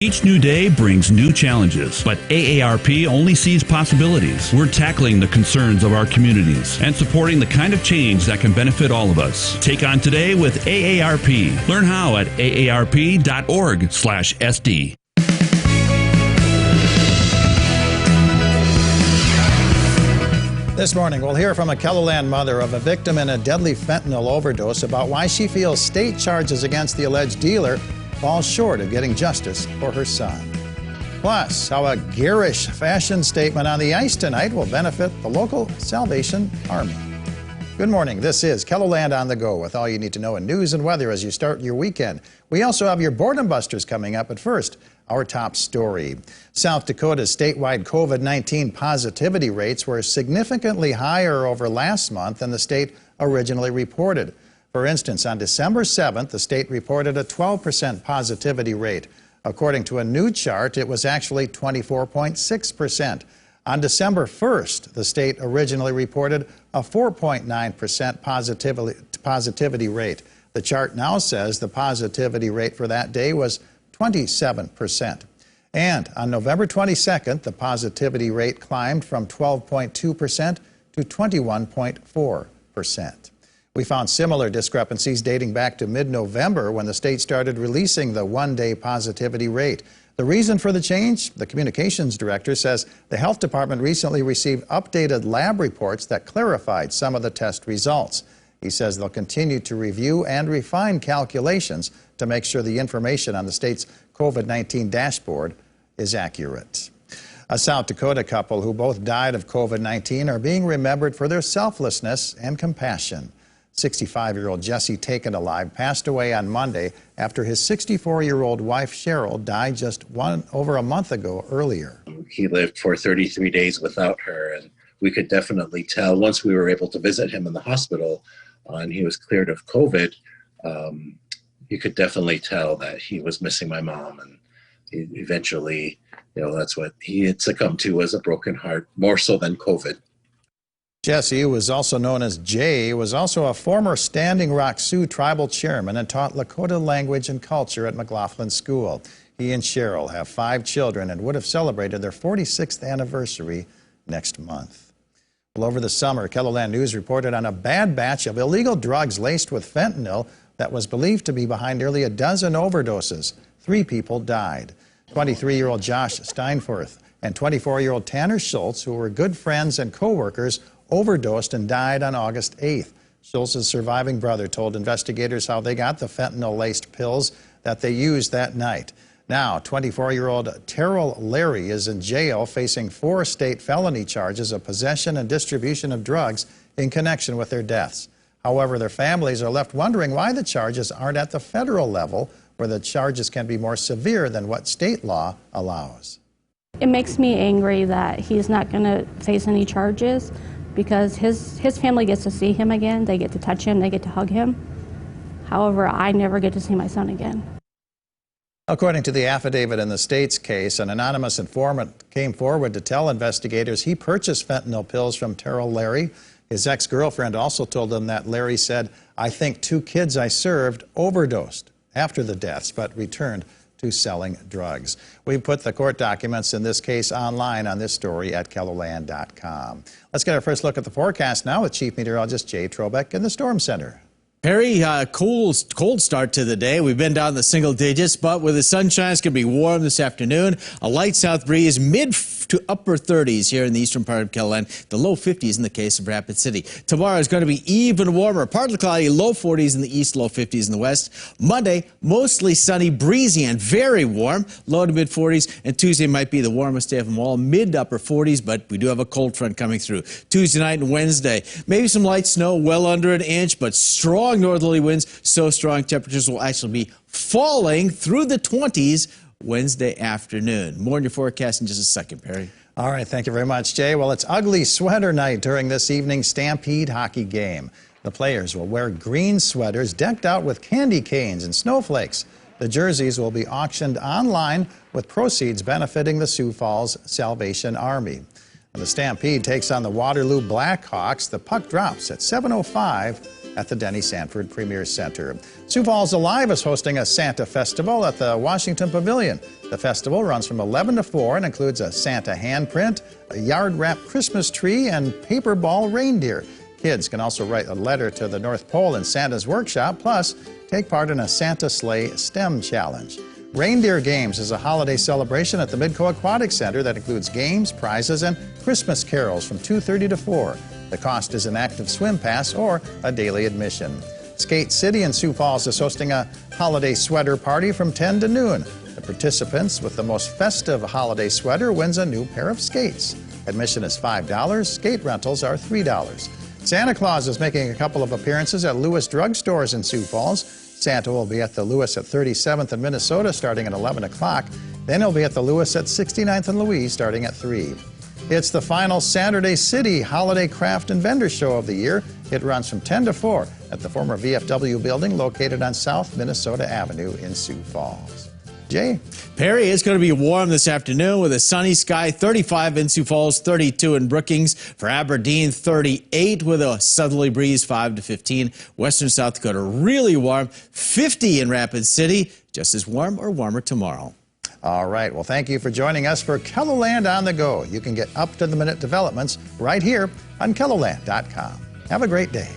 Each new day brings new challenges, but AARP only sees possibilities. We're tackling the concerns of our communities and supporting the kind of change that can benefit all of us. Take on today with AARP. Learn how at aarp.org/SD. This morning, we'll hear from a KELOLAND mother of a victim in a deadly fentanyl overdose about why she feels state charges against the alleged dealer falls short of getting justice for her son. Plus, how a garish fashion statement on the ice tonight will benefit the local Salvation Army. Good morning. This is KELOLAND on the Go with all you need to know in news and weather as you start your weekend. We also have your boredom busters coming up, but first, our top story. South Dakota's statewide COVID-19 positivity rates were significantly higher over last month than the state originally reported. For instance, on December 7th, the state reported a 12% positivity rate. According to a new chart, it was actually 24.6%. On December 1st, the state originally reported a 4.9% positivity rate. The chart now says the positivity rate for that day was 27%. And on November 22nd, the positivity rate climbed from 12.2% to 21.4%. We found similar discrepancies dating back to mid-November when the state started releasing the one-day positivity rate. The reason for the change? The communications director says the health department recently received updated lab reports that clarified some of the test results. He says they'll continue to review and refine calculations to make sure the information on the state's COVID-19 dashboard is accurate. A South Dakota couple who both died of COVID-19 are being remembered for their selflessness and compassion. 65-year-old Jesse Taken Alive passed away on Monday after his 64-year-old wife Cheryl died just over a month ago earlier. He lived for 33 days without her, and we could definitely tell once we were able to visit him in the hospital and he was cleared of COVID, you could definitely tell that he was missing my mom, and he eventually, that's what he had succumbed to, was a broken heart, more so than COVID. Jesse, who was also known as Jay, was also a former Standing Rock Sioux tribal chairman and taught Lakota language and culture at McLaughlin School. He and Cheryl have 5 children and would have celebrated their 46th anniversary next month. Well, over the summer, KELOLAND News reported on a bad batch of illegal drugs laced with fentanyl that was believed to be behind nearly a dozen overdoses. 3 people died. 23-year-old Josh Steinforth and 24-year-old Tanner Schultz, who were good friends and co-workers, overdosed and died on August 8th. Schultz's surviving brother told investigators how they got the fentanyl-laced pills that they used that night. Now, 24-year-old Terrell Larry is in jail facing 4 state felony charges of possession and distribution of drugs in connection with their deaths. However, their families are left wondering why the charges aren't at the federal level, where the charges can be more severe than what state law allows. It makes me angry that he's not going to face any charges, because his family gets to see him again, they get to touch him, they get to hug him. However, I never get to see my son again. According to the affidavit in the state's case, an anonymous informant came forward to tell investigators he purchased fentanyl pills from Terrell Larry. His ex-girlfriend also told them that Larry said, "I think 2 kids I served overdosed after the deaths, but returned to selling drugs." We put the court documents in this case online on this story at KELOLAND.com. Let's get our first look at the forecast now with Chief Meteorologist Jay Trobeck in the Storm Center. Perry, cold start to the day. We've been down in the single digits, but with the sunshine, it's going to be warm this afternoon. A light south breeze, mid to upper 30s here in the eastern part of KELOLAND. The low 50s in the case of Rapid City. Tomorrow is going to be even warmer. Partly cloudy, low 40s in the east, low 50s in the west. Monday, mostly sunny, breezy, and very warm, low to mid 40s. And Tuesday might be the warmest day of them all, mid to upper 40s, but we do have a cold front coming through. Tuesday night and Wednesday, maybe some light snow, well under an inch, but strong northerly winds, so strong temperatures will actually be falling through the 20s Wednesday afternoon. More in your forecast in just a second, Perry. All right, thank you very much, Jay. Well, it's ugly sweater night during this evening's Stampede hockey game. The players will wear green sweaters decked out with candy canes and snowflakes. The jerseys will be auctioned online with proceeds benefiting the Sioux Falls Salvation Army. And the Stampede takes on the Waterloo Blackhawks. The puck drops at 7:05 at the Denny Sanford Premier Center. Sioux Falls Alive is hosting a Santa Festival at the Washington Pavilion. The festival runs from 11 to 4 and includes a Santa handprint, a yard-wrapped Christmas tree, and paper ball reindeer. Kids can also write a letter to the North Pole in Santa's workshop, plus take part in a Santa Sleigh STEM challenge. Reindeer Games is a holiday celebration at the Midco Aquatic Center that includes games, prizes, and Christmas carols from 2:30 to 4. The cost is an active swim pass or a daily admission. Skate City in Sioux Falls is hosting a holiday sweater party from 10 to noon. The participants with the most festive holiday sweater wins a new pair of skates. Admission is $5. Skate rentals are $3. Santa Claus is making a couple of appearances at Lewis drugstores in Sioux Falls. Santa will be at the Lewis at 37th and Minnesota starting at 11 o'clock. Then he'll be at the Lewis at 69th and Louise starting at 3. It's the final Saturday City Holiday Craft and Vendor Show of the year. It runs from 10 to 4 at the former VFW building located on South Minnesota Avenue in Sioux Falls. Jay? Perry, is going to be warm this afternoon with a sunny sky, 35 in Sioux Falls, 32 in Brookings. For Aberdeen, 38 with a southerly breeze, 5 to 15. Western South Dakota, really warm, 50 in Rapid City. Just as warm or warmer tomorrow. All right. Well, thank you for joining us for KELOLAND on the Go. You can get up-to-the-minute developments right here on KELOLAND.com. Have a great day.